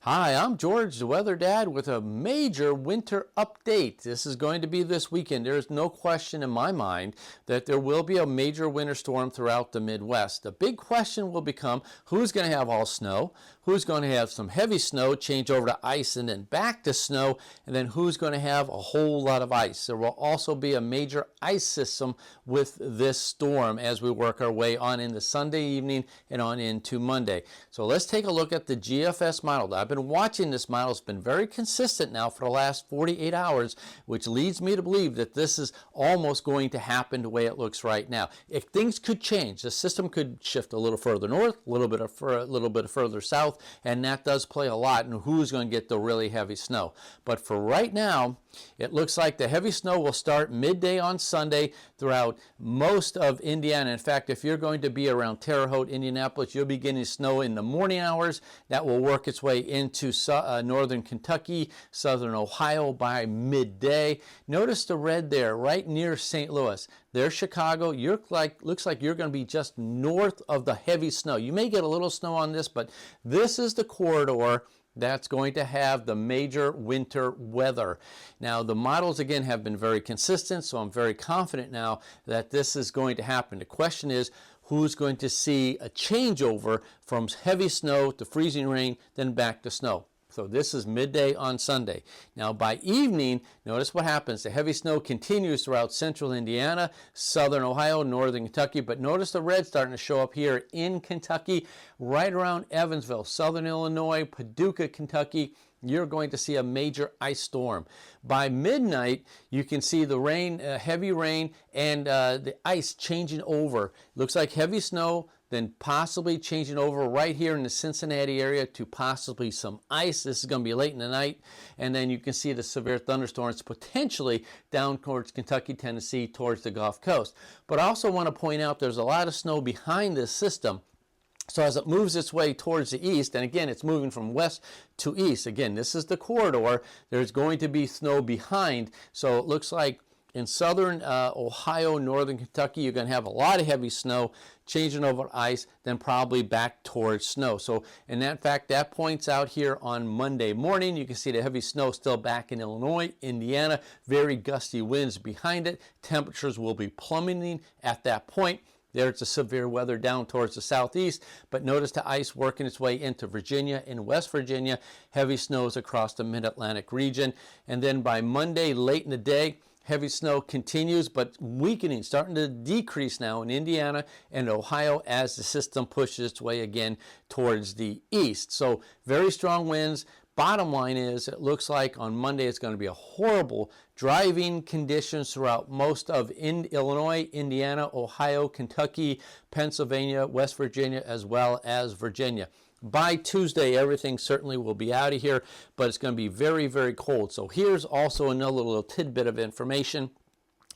Hi, I'm George, the Weather Dad, with a major winter update. This is going to be this weekend. There is no question in my mind that there will be a major winter storm throughout the Midwest. The big question will become who's going to have all snow, who's going to have some heavy snow, change over to ice, and then back to snow, and then who's going to have a whole lot of ice. There will also be a major ice system with this storm as we work our way on into Sunday evening and on into Monday. So let's take a look at the GFS model. I've been watching this model. It's been very consistent now for the last 48 hours, which leads me to believe that this is almost going to happen the way it looks right now. If things could change, the system could shift a little further north, a little bit further south, and that does play a lot in who's going to get the really heavy snow. But for right now, it looks like the heavy snow will start midday on Sunday throughout most of Indiana. In fact, if you're going to be around Terre Haute, Indianapolis, you'll be getting snow in the morning hours. That will work its way into northern Kentucky, southern Ohio by midday. Notice the red there right near St. Louis. There's Chicago. Looks like you're going to be just north of the heavy snow. You may get a little snow on this, but this is the corridor that's going to have the major winter weather. Now, the models again have been very consistent, so I'm very confident now that this is going to happen. The question is, who's going to see a changeover from heavy snow to freezing rain, then back to snow? So this is midday on Sunday. Now by evening, notice what happens. The heavy snow continues throughout central Indiana, southern Ohio, northern Kentucky, but notice the red starting to show up here in Kentucky, right around Evansville, southern Illinois, Paducah, Kentucky. You're going to see a major ice storm. By midnight, you can see the rain, heavy rain, and the ice changing over. Looks like heavy snow, then possibly changing over right here in the Cincinnati area to possibly some ice. This is going to be late in the night. And then you can see the severe thunderstorms potentially down towards Kentucky, Tennessee, towards the Gulf Coast. But I also want to point out there's a lot of snow behind this system. So as it moves its way towards the east, and again, it's moving from west to east. Again, this is the corridor. There's going to be snow behind. So it looks like in southern Ohio, northern Kentucky, you're going to have a lot of heavy snow changing over to ice, then probably back towards snow. So in that fact, that points out here on Monday morning. You can see the heavy snow still back in Illinois, Indiana, very gusty winds behind it. Temperatures will be plummeting at that point. There's the severe weather down towards the southeast, but notice the ice working its way into Virginia and West Virginia. Heavy snows across the mid-Atlantic region. And then by Monday, late in the day, heavy snow continues, but weakening, starting to decrease now in Indiana and Ohio as the system pushes its way again towards the east. So very strong winds. Bottom line is, it looks like on Monday it's going to be a horrible driving conditions throughout most of Illinois, Indiana, Ohio, Kentucky, Pennsylvania, West Virginia, as well as Virginia. By Tuesday, everything certainly will be out of here, but it's going to be very, very cold. So here's also another little tidbit of information.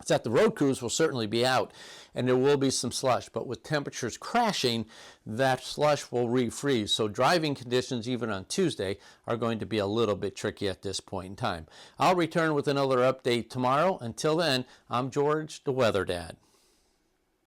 It's that the road crews will certainly be out and there will be some slush, but with temperatures crashing, that slush will refreeze. So driving conditions even on Tuesday are going to be a little bit tricky at this point in time. I'll return with another update tomorrow. Until then, I'm George, the Weather Dad.